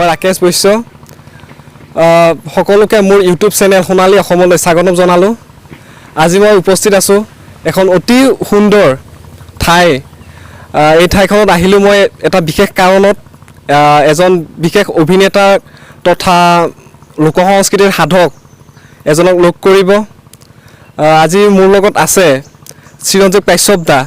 মই ৰাকেশ বৈশ্য সকলোকে মোৰ ইউটিউব চেনেল সোণালী অসমলৈ স্বাগতম জনালোঁ। আজি মই উপস্থিত আছোঁ এখন অতি সুন্দৰ ঠাই। এই ঠাইখনত আহিলোঁ মই এটা বিশেষ কাৰণত। এজন বিশেষ অভিনেতা তথা লোকসংস্কৃতিৰ সাধক এজনক লগ কৰিব। আজি মোৰ লগত আছে চিৰঞ্জীৱ কাশ্যপ দা।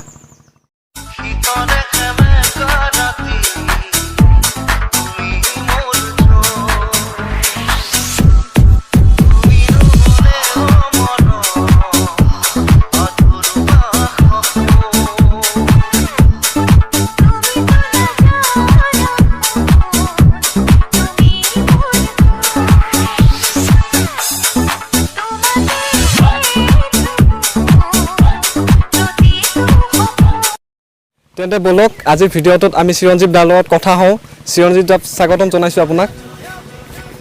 তেন্তে বলক আজিৰ ভিডিঅ'টোত আমি চিৰঞ্জীৱ দাৰ লগত কথা হওঁ। চিৰঞ্জীৱ দাক স্বাগতম জনাইছোঁ আপোনাক।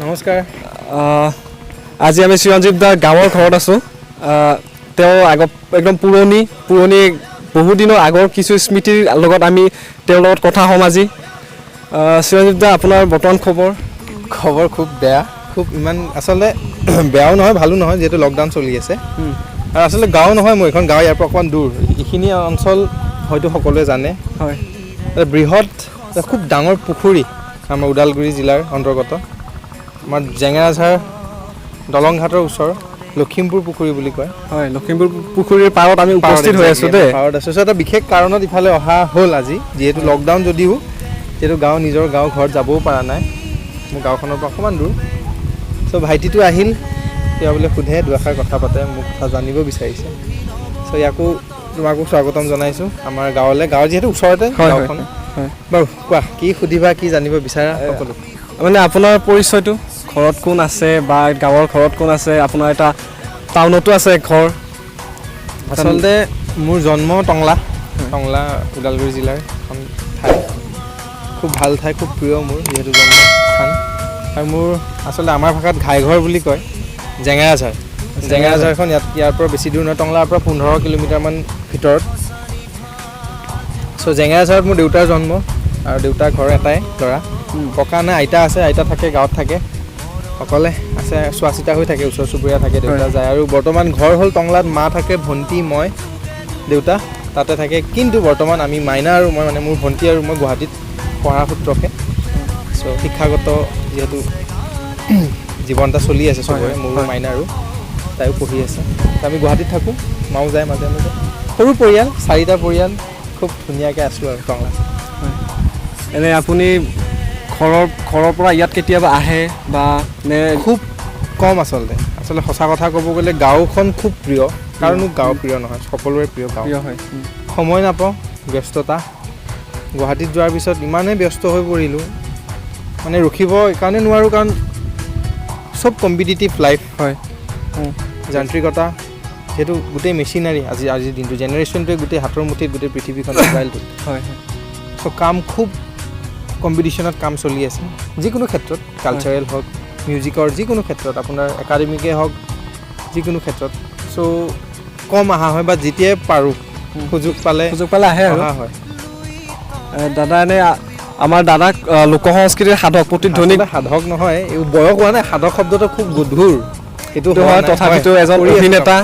নমস্কাৰ। আজি আমি চিৰঞ্জীৱ দাৰ গাঁৱৰ ঘৰত আছোঁ। তেওঁ একদম পুৰণি বহুদিনৰ আগৰ কিছু স্মৃতিৰ লগত আমি তেওঁৰ লগত কথা হ'ম আজি। চিৰঞ্জীৱ দা, আপোনাৰ বৰ্তমান খবৰ খুব বেয়া, খুব ইমান আচলতে বেয়াও নহয় ভালো নহয়, যিহেতু লকডাউন চলি আছে। আৰু আচলতে গাঁও নহয়, মোৰ এখন গাঁও ইয়াৰ পৰা অকণমান দূৰ। এইখিনি অঞ্চল হয়তো সকলোৱে জানে। হয়, বৃহৎ খুব ডাঙৰ পুখুৰী আমাৰ ওদালগুৰি জিলাৰ অন্তৰ্গত। আমাৰ জেঙেৰাঝাৰ দলংঘাটৰ ওচৰ লখিমপুৰ পুখুৰী বুলি কয়। হয়, লখিমপুৰ পুখুৰীৰ পাৰত আমি উপস্থিত হৈ আছোঁ দেই। পাৰত আছোঁ। এটা বিশেষ কাৰণত ইফালে অহা হ'ল আজি, যিহেতু লকডাউন যদিও যিহেতু নিজৰ গাঁও ঘৰত যাবও পৰা নাই। মোৰ গাঁওখনৰ পৰা অকণমান দূৰ। চ' ভাইটিটো আহিল, তেওঁ বোলে সোধে দুআষাৰ কথা পাতে, মোক কথা জানিব বিচাৰিছে। চ' তোমাকো স্বাগতম জনাইছোঁ আমাৰ গাঁৱলৈ। গাঁৱৰ যিহেতু ওচৰতে গাঁওখন। বাৰু কোৱা, কি সুধিবা, কি জানিব বিচাৰা সকলো। মানে আপোনাৰ পৰিচয়টো, ঘৰত কোন আছে বা গাঁৱৰ ঘৰত কোন আছে? আপোনাৰ এটা টাউনতো আছে ঘৰ। আচলতে মোৰ জন্ম টংলা ওদালগুৰি জিলাৰ এখন ঠাই। খুব ভাল ঠাই, খুব প্ৰিয় মোৰ, যিহেতু জন্মস্থান। আৰু মোৰ আচলতে আমাৰ ভাষাত ঘাইঘৰ বুলি কয়। জেঙেৰাঝাৰখন ইয়াৰ পৰা বেছি দূৰ নহয়, টংলাৰ পৰা 15 কিলোমিটাৰমান ভিতৰত। চ' জেঙেৰাঝাৰত মোৰ দেউতাৰ জন্ম, আৰু দেউতাৰ ঘৰ এটাই ল'ৰা। ককা নাই, আইতা আছে। আইতা থাকে গাঁৱত থাকে, অকলে আছে, চোৱা চিতা হৈ থাকে, ওচৰ চুবুৰীয়া থাকে, দেউতা যায়। আৰু বৰ্তমান ঘৰ হ'ল টংলাত, মা থাকে, ভণ্টি, মই, দেউতা তাতে থাকে। কিন্তু বৰ্তমান আমি মাইনা আৰু মই, মানে মোৰ ভণ্টি আৰু মই গুৱাহাটীত পঢ়া সূত্ৰকে। চ' শিক্ষাগত যিহেতু জীৱন এটা চলি আছে চবৰে, মোৰো মাইনা আৰু তাইও পঢ়ি আছে। আমি গুৱাহাটীত থাকোঁ, মাও যায় মাজে মাজে। সৰু পৰিয়াল, 4টা পৰিয়াল, খুব ধুনীয়াকৈ আছোঁ আৰু টংলাত। এনেই আপুনি ঘৰৰ পৰা ইয়াত কেতিয়াবা আহে বা নে? খুব কম আচলতে সঁচা কথা ক'ব গ'লে গাঁওখন খুব প্ৰিয়। কাৰণো গাঁও প্ৰিয় নহয়, সকলোৰে প্ৰিয় গাঁও হয়। সময় নাপাওঁ, ব্যস্ততা। গুৱাহাটীত যোৱাৰ পিছত ইমানেই ব্যস্ত হৈ পৰিলোঁ, মানে ৰখিব এইকাৰণে নোৱাৰোঁ, কাৰণ চব কম্পিটিটিভ লাইফ হয়, যান্ত্ৰিকতা। যিহেতু গোটেই মেচিনাৰী আজিৰ দিনটো, জেনেৰেশ্যনটোৱে গোটেই হাতৰ মুঠিত, গোটেই পৃথিৱীখন মোবাইলটোত। হয়, চ' কাম খুব কম্পিটিশ্যনত কাম চলি আছে, যিকোনো ক্ষেত্ৰত, কালচাৰেল হওক, মিউজিকৰ যিকোনো ক্ষেত্ৰত, আপোনাৰ একাডেমিকে হওক, যিকোনো ক্ষেত্ৰত। চ' কম অহা হয়, বা যেতিয়াই পাৰোঁ সুযোগ পালে আহে আৰু অহা হয়। দাদা, এনে আমাৰ দাদাক লোকসংস্কৃতিৰ সাধক, প্ৰতিধ্বনি সাধক নহয়, এই বয়স হোৱা নাই, সাধক শব্দটো খুব গধুৰ, সেইটো হয়। তথাপিতো এজন অভিনেতা,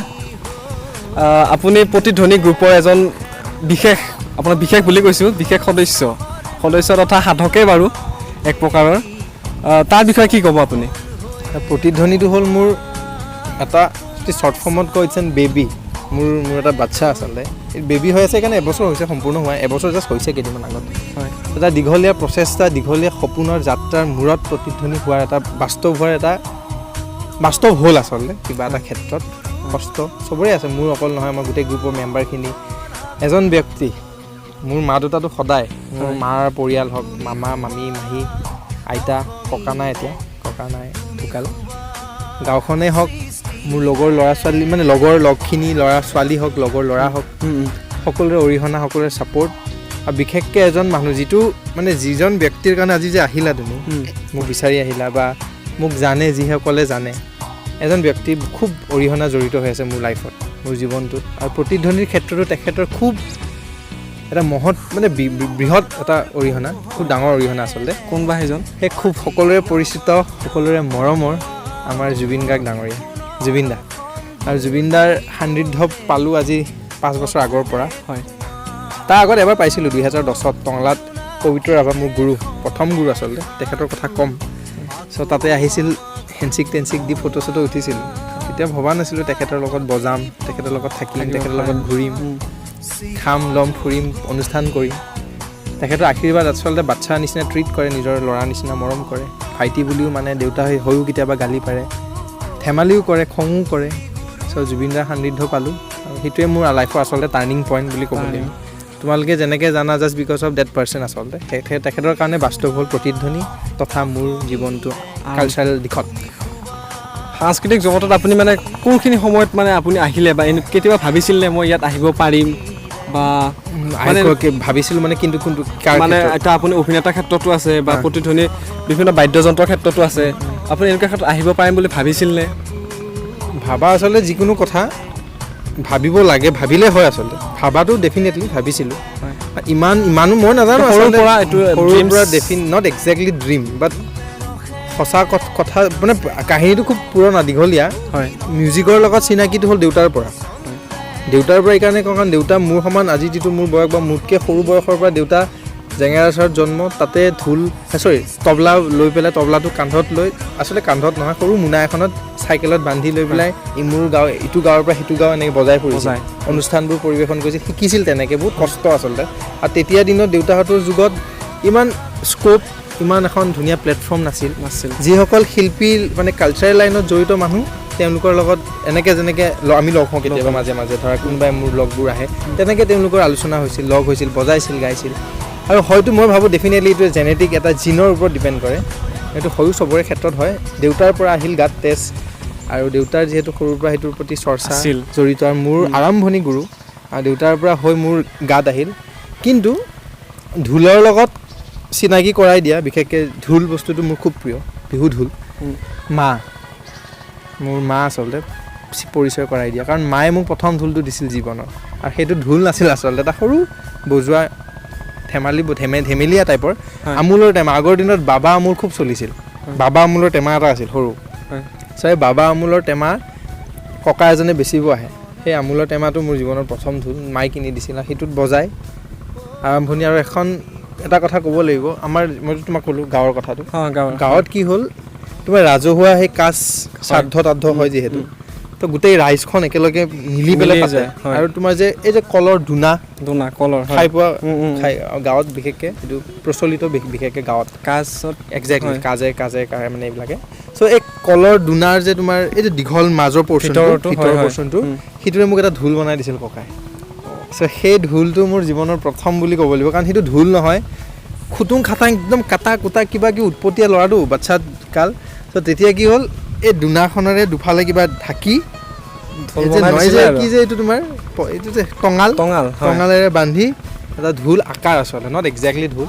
আপুনি প্ৰতিধ্বনি গ্ৰুপৰ এজন বিশেষ বুলি কৈছোঁ, বিশেষ সদস্য তথা সাধকেই বাৰু এক প্ৰকাৰৰ। তাৰ বিষয়ে কি ক'ব আপুনি? প্ৰতিধ্বনিটো হ'ল মোৰ এটা শ্বৰ্ট ফৰ্মত কৈ দিছে বেবী। মোৰ এটা বাচ্ছা আচলতে বেবী হৈ আছে, সেইকাৰণে এবছৰ হৈছে, সম্পূৰ্ণ হোৱা এবছৰ জাষ্ট হৈছে কেইদিনমান আগত। হয়, এটা দীঘলীয়া প্ৰচেষ্টা, দীঘলীয়া সপোনৰ যাত্ৰাৰ মূৰত প্ৰতিধ্বনি হোৱাৰ এটা বাস্তৱ হ'ল আচলতে। কিবা এটা ক্ষেত্ৰত কষ্ট চবৰে আছে, মোৰ অকল নহয়, আমাৰ গোটেই গ্ৰুপৰ মেম্বাৰখিনি। এজন ব্যক্তি, মোৰ মা দেউতাটো সদায়, মোৰ মাৰ পৰিয়াল হওক, মামা মামী মাহী আইতা, ককা নাই, এতিয়া ককা নাই, ঢুকাল। গাঁওখনেই হওক, মোৰ লগৰ ল'ৰা ছোৱালী, মানে লগখিনি ল'ৰা ছোৱালী হওক, লগৰ ল'ৰা হওক, সকলোৰে অৰিহণা, সকলোৰে ছাপোৰ্ট। আৰু বিশেষকৈ এজন মানুহ, যিজন ব্যক্তিৰ কাৰণে আজি যে আহিলা তুমি, মোক বিচাৰি আহিলা বা মোক জানে, যিসকলে জানে, এজন ব্যক্তি খুব অৰিহণা জড়িত হৈ আছে মোৰ লাইফত, মোৰ জীৱনটোত। আৰু প্ৰতিধ্বনিৰ ক্ষেত্ৰতো তেখেতৰ খুব এটা মহৎ মানে বৃহৎ এটা অৰিহণা, খুব ডাঙৰ অৰিহণা আচলতে। কোনবা সেইজন? সেই খুব সকলোৰে পৰিচিত, সকলোৰে মৰমৰ আমাৰ জুবিন গাৰ্গ ডাঙৰীয়া, জুবিন দা। আৰু জুবিন দাৰ সান্নিধ্য পালোঁ আজি 5 বছৰ আগৰ পৰা। হয়, তাৰ আগত এবাৰ পাইছিলোঁ 2010ত টংলাত। পবিত্ৰ ৰাভা মোৰ গুৰু, প্ৰথম গুৰু আচলতে, তেখেতৰ কথা ক'ম। চ' তাতে আহিছিল, হেণ্ডচিক টেনচিক দি ফটো চটো উঠিছিলোঁ। তেতিয়া ভবা নাছিলোঁ তেখেতৰ লগত বজাম, তেখেতৰ লগত থাকিম, তেখেতৰ লগত ঘূৰিম, খাম ল'ম, ফুৰিম, অনুষ্ঠান কৰিম। তেখেতৰ আশীৰ্বাদ আচলতে বাচ্ছাৰ নিচিনা ট্ৰিট কৰে, নিজৰ ল'ৰাৰ নিচিনা মৰম কৰে। ভাইটি বুলিও মানে, দেউতা হৈও কেতিয়াবা গালি পাৰে, ধেমালিও কৰে, খঙো কৰে। চ' জুবিন দাৰ সান্নিধ্য পালোঁ, আৰু সেইটোৱে মোৰ লাইফৰ আচলতে টাৰ্ণিং পইণ্ট বুলি ক'ব লাগিব। তোমালোকে যেনেকৈ জানা, just because of that person আচলতে তেখেতৰ কাৰণে বাস্তৱ হ'ল প্ৰতিধ্বনি তথা মোৰ জীৱনটো কালচাৰেল দিশত। সাংস্কৃতিক জগতত আপুনি মানে কোনখিনি সময়ত মানে আপুনি আহিলে, বা কেতিয়াবা ভাবিছিল নে মই ইয়াত আহিব পাৰিম, বা মানে ভাবিছিলোঁ মানে কিন্তু কোনটো মানে এতিয়া আপুনি অভিনেতাৰ ক্ষেত্ৰতো আছে, বা প্ৰতিধ্বনি বিভিন্ন বাদ্যযন্ত্ৰৰ ক্ষেত্ৰতো আছে, আপুনি এনেকুৱা ক্ষেত্ৰত আহিব পাৰিম বুলি ভাবিছিল নে? ভাবা আচলতে যিকোনো কথা ভাবিব লাগে, ভাবিলে হয় আচলতে। ভাবাটো ডেফিনেটলি ভাবিছিলোঁ, ইমানো মই নাজানো সৰুৰ পৰা, এইটো নট একজেক্টলি ড্ৰিম, বাট সঁচা কথা মানে কাহিনীটো খুব পুৰণা দীঘলীয়া। হয়, মিউজিকৰ লগত চিনাকিটো হ'ল দেউতাৰ পৰা। দেউতাৰ পৰা এইকাৰণে কওঁ কাৰণ দেউতা মোৰ সমান, আজি যিটো মোৰ বয়স বা মোতকৈ সৰু বয়সৰ পৰা দেউতা জেঙেৰাচাৰত জন্ম, তাতে তবলা লৈ পেলাই, তবলাটো কান্ধত লৈ, আচলতে কান্ধত নহয়, সৰু মোনা এখনত চাইকেলত বান্ধি লৈ পেলাই মোৰ গাঁও, ইটো গাঁৱৰ পৰা সিটো গাঁও এনেকৈ বজাই ফুৰিছিল, অনুষ্ঠানবোৰ পৰিৱেশন কৰিছিল, শিকিছিল তেনেকৈ। বহুত কষ্ট আচলতে। আৰু তেতিয়া দিনত দেউতাহঁতৰ যুগত ইমান স্ক'প, ইমান এখন ধুনীয়া প্লেটফৰ্ম নাছিল। যিসকল শিল্পী মানে কালচাৰেল লাইনত জড়িত মানুহ, তেওঁলোকৰ লগত এনেকৈ যেনেকৈ আমি লগ হওঁ কেতিয়াবা মাজে মাজে, ধৰা কোনোবাই মোৰ লগবোৰ আহে, তেনেকৈ তেওঁলোকৰ আলোচনা হৈছিল, লগ হৈছিল, বজাইছিল, গাইছিল। আৰু হয়তো মই ভাবোঁ ডেফিনেটলি এইটো জেনেটিক এটা জিনৰ ওপৰত ডিপেণ্ড কৰে। সেইটো হয়ো চবৰে ক্ষেত্ৰত হয়। দেউতাৰ পৰা আহিল গাত তেজ, আৰু দেউতাৰ যিহেতু সৰুৰ পৰা সেইটোৰ প্ৰতি চৰ্চা জড়িত, আৰু মোৰ আৰম্ভণি গুৰু, আৰু দেউতাৰ পৰা হৈ মোৰ গাত আহিল। কিন্তু ঢোলৰ লগত চিনাকি কৰাই দিয়া, বিশেষকৈ ঢোল বস্তুটো মোৰ খুব প্ৰিয়, বিহু ঢোল। মোৰ মা আচলতে পৰিচয় কৰাই দিয়া, কাৰণ মায়ে মোক প্ৰথম ঢোলটো দিছিল জীৱনৰ, আৰু সেইটো ঢোল নাছিল আচলতে, এটা সৰু বজোৱা ধেমেলীয়া টাইপৰ আমোলৰ টেমা। আগৰ দিনত বাবা আমোল খুব চলিছিল, বাবা আমোলৰ টেমা এটা আছিল সৰু। সেই বাবা আমোলৰ টেমা ককা এজনে বেচিব আহে, সেই আমোলৰ টেমাটো মোৰ জীৱনৰ প্ৰথম ঢোল, মায়ে কিনি দিছিল, সেইটোত বজাই আৰম্ভণি। আৰু এটা কথা ক'ব লাগিব, মইতো তোমাক ক'লোঁ গাঁৱৰ কথাটো। গাঁৱত কি হ'ল, তোমাৰ ৰাজহুৱা সেই কাজ শ্ৰাদ্ধ তাদ্ধ হয় যিহেতু, তো গোটেই ৰাইজখন একেলগে মিলি পেলাই পাতে। আৰু তোমাৰ যে এই যে কলৰ দোনা খাই পোৱা, গাঁৱত বিশেষকৈ এইটো প্ৰচলিত, বিশেষকৈ গাঁৱত কাজত একজেক্টলি কাজে মানে এইবিলাকে। চ' এই কলৰ দোনাৰ যে তোমাৰ এই যে দীঘল মাজৰ ভিতৰৰ পৰ্চনটো, সেইটোৰে মোক এটা ঢোল বনাই দিছিল ককাই। চ' সেই ঢোলটো মোৰ জীৱনৰ প্ৰথম বুলি ক'ব লাগিব, কাৰণ সেইটো ঢোল নহয়, খুটুং খাটাং একদম কাটা কুটা কিবা কিবি উৎপতীয়া ল'ৰাটো, বাচ্ছা কাল। চ' তেতিয়া কি হ'ল, এই দোনাখনেৰে দুফালে কিবা ঢাকি, কি যে এইটো তোমাৰ এইটো যে টঙালেৰে বান্ধি এটা ঢোল আকাৰ আচলতে, নট একজেক্টলি ঢোল।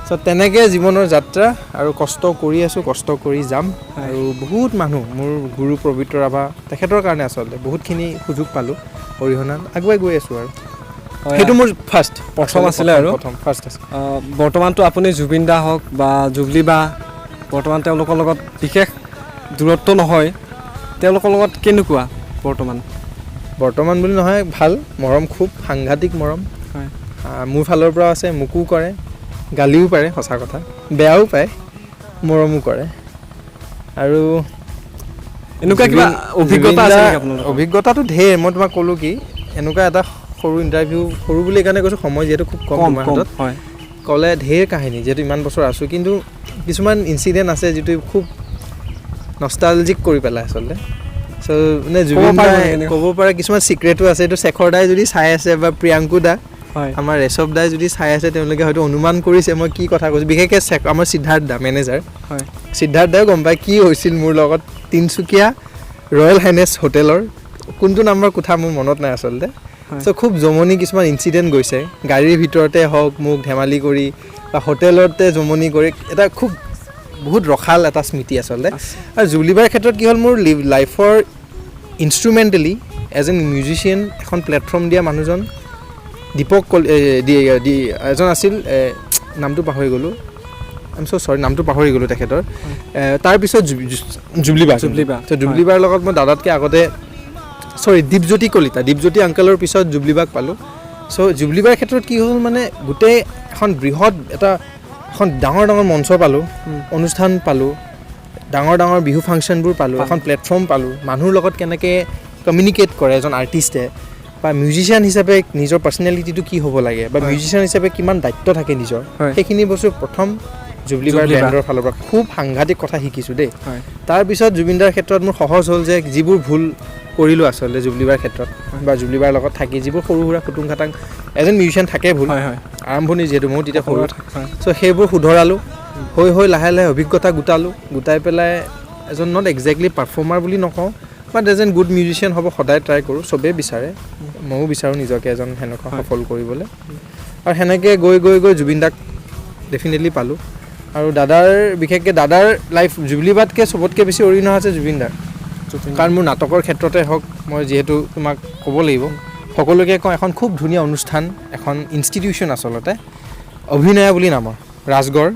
চ' তেনেকৈ জীৱনৰ যাত্ৰা, আৰু কষ্ট কৰি আছোঁ, কষ্ট কৰি যাম। আৰু বহুত মানুহ, মোৰ গুৰু পবিত্ৰ ৰাভা, তেখেতৰ কাৰণে আচলতে বহুতখিনি সুযোগ পালোঁ, অৰিহণা আগুৱাই গৈ আছোঁ। আৰু সেইটো মোৰ প্ৰথম আছিলে। আৰু বৰ্তমানতো আপুনি জুবিন দা হওক বা জুবলি বা, বৰ্তমান তেওঁলোকৰ লগত বিশেষ দূৰত্ব নহয়, তেওঁলোকৰ লগত কেনেকুৱা বৰ্তমান বুলি নহয়, ভাল মৰম, খুব সাংঘাতিক মৰম। মোৰ ফালৰ পৰা আছে, মোকো কৰে, গালিও পাৰে, সঁচা কথা, বেয়াও পায়, মৰমো কৰে। আৰু এনেকুৱা কিবা অভিজ্ঞতা আছে নেকি আপোনাৰ? অভিজ্ঞতাটো ঢেৰ। মই তোমাক ক'লোঁ কি, এনেকুৱা এটা সৰু ইণ্টাৰভিউ, সৰু বুলি এইকাৰণে কৈছোঁ, সময় যিহেতু খুব কম তোমাৰ হাতত, ক'লে ঢেৰ কাহিনী, যিহেতু ইমান বছৰ আছোঁ। কিন্তু কিছুমান ইনচিডেণ্ট আছে যিটো খুব নষ্টালজিক কৰি পেলাই আচলতে। চ' মানে জুবিন দাই ক'ব পাৰে কিছুমান ছিক্ৰেটো আছে। এইটো শেখৰ দাই যদি চাই আছে, বা প্ৰিয়াংকু দা, আমাৰ ৰেশৱ দাই যদি চাই আছে, তেওঁলোকে হয়তো অনুমান কৰিছে মই কি কথা কৈছোঁ। বিশেষকৈ আমাৰ সিদ্ধাৰ্থ দা, মেনেজাৰ, সিদ্ধাৰ্থ দাই গম পায় কি হৈছিল মোৰ লগত তিনিচুকীয়া ৰয়েল হাইনেছ হোটেলৰ কোনটো নাম্বাৰ কোঠা মোৰ মনত নাই আচলতে। চ' খুব জমনি কিছুমান ইনচিডেণ্ট গৈছে, গাড়ীৰ ভিতৰতে হওক, মোক ধেমালি কৰি, বা হোটেলতে জমনি কৰি, এটা খুব বহুত ৰসাল এটা স্মৃতি আচলতে। আৰু জুবলিবাৰ ক্ষেত্ৰত কি হ'ল, মোৰ লাইফৰ ইনষ্ট্ৰুমেণ্টেলি এজ এন মিউজিচিয়ান এখন প্লেটফৰ্ম দিয়া মানুহজন দীপক এজন আছিল নামটো পাহৰি গ'লোঁ আই এম চ' চৰি নামটো পাহৰি গ'লোঁ তেখেতৰ তাৰপিছত জুবলি বাৰ লগত মই দাদাতকৈ আগতে দীপজ্যোতি কলিতা দীপজ্যোতি আংকলৰ পিছত জুবলি বাক পালোঁ চ' জুবলি বাৰ ক্ষেত্ৰত কি হ'ল মানে গোটেই এখন বৃহৎ এখন ডাঙৰ মঞ্চ পালোঁ অনুষ্ঠান পালোঁ ডাঙৰ বিহু ফাংচনবোৰ পালোঁ এখন প্লেটফৰ্ম পালোঁ মানুহৰ লগত কেনেকৈ কমিউনিকেট কৰে এজন আৰ্টিষ্টে বা মিউজিচিয়ান হিচাপে নিজৰ পাৰ্চনেলিটিটো কি হ'ব লাগে বা মিউজিচিয়ান হিচাপে কিমান দায়িত্ব থাকে নিজৰ সেইখিনি বস্তু প্ৰথম জুবলি বাৰ বেণ্ডৰ ফালৰ পৰা খুব সাংঘাতিক কথা শিকিছোঁ দেই তাৰপিছত জুবিন দাৰ ক্ষেত্ৰত মোৰ সহজ হ'ল যে যিবোৰ ভুল কৰিলোঁ আচলতে জুবলি বাৰ ক্ষেত্ৰত বা জুবলি বাৰ লগত থাকি যিবোৰ সৰু সুৰা খুটুং খাটাং এজন মিউজিচিয়ান থাকে ভুল আৰম্ভণি যিহেতু ময়ো তেতিয়া সৰু চ' সেইবোৰ শুধৰালোঁ হৈ লাহে অভিজ্ঞতা গোটাই পেলাই এজন নট একজেক্টলি পাৰফৰ্মাৰ বুলি নকওঁ বাট এজন গুড মিউজিচিয়ান হ'ব সদায় ট্ৰাই কৰোঁ চবেই বিচাৰে ময়ো বিচাৰোঁ নিজকে এজন সেনেকুৱা সফল কৰিবলৈ আৰু সেনেকৈ গৈ জুবিন দাক ডেফিনেটলি পালোঁ আৰু বিশেষকৈ দাদাৰ লাইফ জুবলি বাতকৈ চবতকৈ বেছি অৰিহণা আছে জুবিন দাৰ কাৰণ মোৰ নাটকৰ ক্ষেত্ৰতে হওক মই যিহেতু তোমাক ক'ব লাগিব সকলোকে কওঁ এখন খুব ধুনীয়া অনুষ্ঠান এখন ইনষ্টিটিউশ্যন আচলতে অভিনয়া বুলি নামৰ ৰাজগড়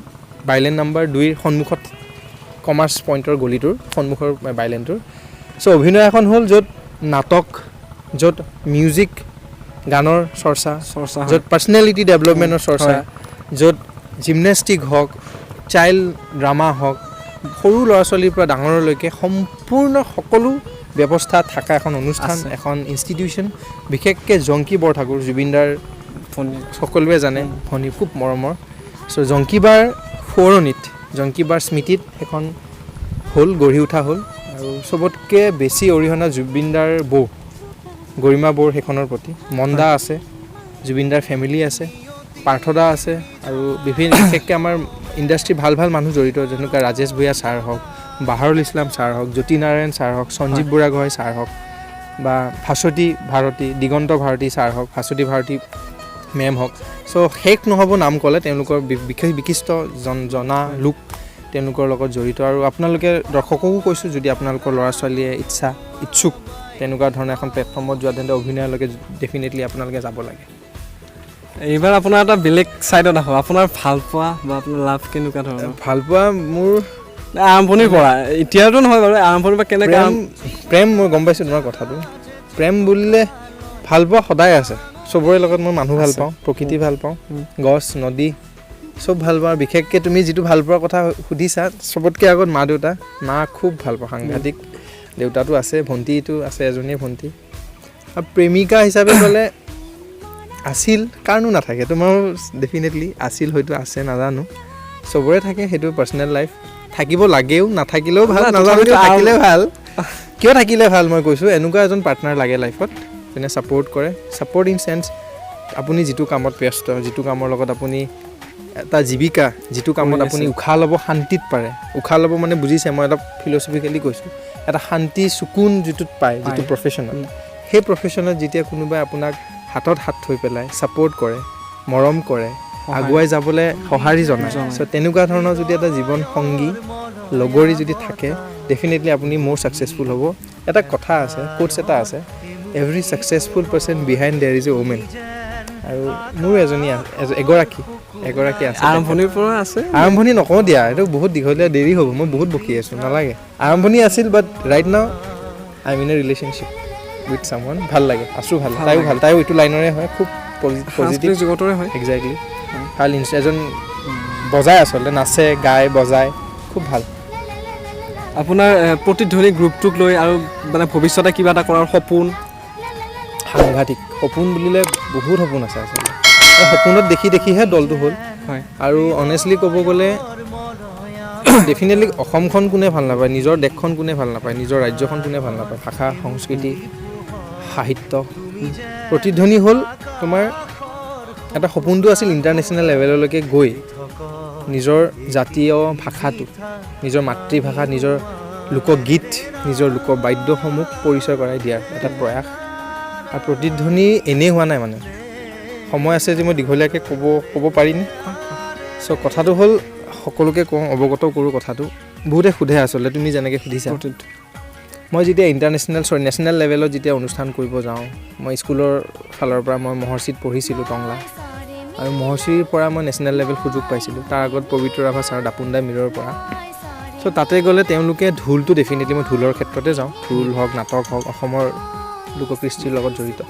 বাইলেন নাম্বাৰ 2ৰ সন্মুখত কমাৰ্চ পইণ্টৰ গলিটোৰ সন্মুখৰ বাইলেনটোৰ চ' অভিনয় এখন হ'ল য'ত নাটক য'ত মিউজিক গানৰ চৰ্চা য'ত পাৰ্চনেলিটি ডেভেলপমেণ্টৰ চৰ্চা য'ত জিমনেষ্টিক হওক চাইল্ড ড্ৰামা হওক সৰু ল'ৰা ছোৱালীৰ পৰা ডাঙৰলৈকে সম্পূৰ্ণ সকলো ব্যৱস্থা থকা এখন অনুষ্ঠান এখন ইনষ্টিটিউশ্যন বিশেষকৈ জংকী বৰঠাকুৰ জুবিন দাৰ সকলোৱে জানে ভনী খুব মৰমৰ চ' জংকী বাৰ সোঁৱৰণিত জংকী বাৰ স্মৃতিত এখন গঢ়ি উঠা হ'ল আৰু চবতকৈ বেছি অৰিহণা জুবিন দাৰ বৌ গৰিমা বৌৰ সেইখনৰ প্ৰতি মন্দা আছে জুবিন দাৰ ফেমিলি আছে পাৰ্থদা আছে আৰু বিশেষকৈ আমাৰ ইণ্ডাষ্ট্ৰীৰ ভাল মানুহ জড়িত যেনেকুৱা ৰাজেশ ভূঞা ছাৰ হওক বাহাৰুল ইছলাম ছাৰ হওক জ্যোতি নাৰায়ণ ছাৰ হওক সঞ্জীৱ বুঢ়াগোহাঁই ছাৰ হওক বা ভাস্বতী ভাৰতী দিগন্ত ভাৰতী ছাৰ হওক ভাস্বতী ভাৰতী মেম হওক চ' শেষ নহ'ব নাম ক'লে তেওঁলোকৰ বিশিষ্ট জনা লোক তেওঁলোকৰ লগত জড়িত আৰু আপোনালোকে দৰ্শককো কৈছোঁ যদি আপোনালোকৰ ল'ৰা ছোৱালীয়ে ইচ্ছুক তেনেকুৱা ধৰণৰ এখন প্লেটফৰ্মত যোৱা তেন্তে অভিনয়লৈকে ডেফিনেটলি আপোনালোকে যাব লাগে এইবাৰ আপোনাৰ এটা বেলেগ ছাইডত আহোঁ আপোনাৰ ভাল পোৱা বা আপোনাৰ লাভ কেনেকুৱা ধৰণৰ ভাল পোৱা মোৰ আৰম্ভণিৰ পৰা এতিয়াতো নহয় বাৰু আৰম্ভণিৰ পৰা কেনেকৈ প্ৰেম মই গম পাইছোঁ তোমাৰ কথাটো প্ৰেম বুলিলে ভাল পোৱা সদায় আছে চবৰে লগত মই মানুহ ভাল পাওঁ প্ৰকৃতি ভাল পাওঁ গছ নদী চব ভাল পাওঁ বিশেষকৈ তুমি যিটো ভাল পোৱাৰ কথা সুধিছা চবতকৈ আগত মা খুব ভাল পাওঁ সাংঘাতিক দেউতাটো আছে ভণ্টিটো আছে এজনীয়ে ভণ্টি আৰু প্ৰেমিকা হিচাপে ক'লে আছিল কাৰণো নাথাকে তোমাৰ ডেফিনেটলি আছিল হয়তো আছে নাজানো চবৰে থাকে সেইটো পাৰ্চনেল লাইফ থাকিব লাগেও নাথাকিলেও ভাল নাজানো থাকিলে ভাল কিয় থাকিলে ভাল মই কৈছোঁ এনেকুৱা এজন পাৰ্টনাৰ লাগে লাইফত যোনে ছাপৰ্ট ইন চেন্স আপুনি যিটো কামত ব্যস্ত যিটো কামৰ লগত আপুনি এটা জীৱিকা যিটো কামত আপুনি উশাহ ল'ব শান্তিত পাৰে উশাহ ল'ব মানে বুজিছে মই এটা ফিলচফিকেলি কৈছোঁ এটা শান্তি চকুন যিটোত পায় যিটো প্ৰফেশ্যনত সেই প্ৰফেশ্যনত যেতিয়া কোনোবাই আপোনাক হাতত হাত থৈ পেলাই ছাপৰ্ট কৰে মৰম কৰে আগুৱাই যাবলৈ সঁহাৰি জনায় চ' তেনেকুৱা ধৰণৰ যদি এটা জীৱন সংগী লগৰী যদি থাকে ডেফিনেটলি আপুনি মোৰ ছাকচেছফুল হ'ব এটা কথা আছে কোটছ এটা আছে এভৰি ছাকচেছফুল পাৰ্চন বিহাইণ্ড দেৰ ইজ এ ওমেন আৰু মোৰ এগৰাকী আছে আৰম্ভণিৰ পৰা আছে আৰম্ভণি নকওঁ দিয়া এইটো বহুত দীঘলীয়া দেৰি হ'ব মই বহুত বকি আছোঁ নালাগে আৰম্ভণি আছিল but right now I am in a relationship with Samwan ভাল লাগে আছোঁ ভাল তাইও এইটো লাইনৰে হয় খুব পজিটিভ জগতৰে হয় একজেক্টলি ভাল এজন বজায় আচলতে নাচে গায় বজায় খুব ভাল আপোনাৰ প্ৰতিধ্বনি গ্ৰুপটোক লৈ আৰু মানে ভৱিষ্যতে কিবা এটা কৰাৰ সপোন সাংঘাতিক সপোন বুলিলে বহুত সপোন আছে আচলতে সপোনত দেখিহে দলটো হ'ল হয় আৰু অনেষ্টলি ক'ব গ'লে ডেফিনেটলি অসমখন কোনে ভাল নাপায় নিজৰ দেশখন কোনে ভাল নাপায় নিজৰ ৰাজ্যখন কোনে ভাল নাপায় ভাষা সংস্কৃতি সাহিত্য প্ৰতিধ্বনি হ'ল তোমাৰ এটা সপোনটো আছিল ইণ্টাৰনেশ্যনেল লেভেললৈকে গৈ নিজৰ জাতীয় ভাষাটো নিজৰ মাতৃভাষা নিজৰ লোকগীত নিজৰ লোকবাদ্যসমূহ পৰিচয় কৰাই দিয়াৰ এটা প্ৰয়াস আৰু প্ৰতিধ্বনি এনেই হোৱা নাই মানে সময় আছে যে মই দীঘলীয়াকৈ ক'ব পাৰিম চ' কথাটো হ'ল সকলোকে কওঁ অৱগত কৰোঁ কথাটো বহুতে সোধে আচলতে তুমি যেনেকৈ সুধিছা মই যেতিয়া নেশ্যনেল লেভেলত যেতিয়া অনুষ্ঠান কৰিব যাওঁ, মই স্কুলৰ ফালৰ পৰা মই মহৰ্ষিত পঢ়িছিলোঁ টংলা, আৰু মহৰ্ষিৰ পৰা মই নেশ্যনেল লেভেল সুযোগ পাইছিলোঁ, তাৰ আগত পবিত্ৰ ৰাভা ছাৰ দাপুন্দা মিৰৰ পৰা। চ' তাতে গ'লে তেওঁলোকে ঢোলটো ডেফিনেটলি, মই ঢোলৰ ক্ষেত্ৰতে যাওঁ, ঢোল হওক নাটক হওক অসমৰ লোককৃষ্টিৰ লগত জড়িত,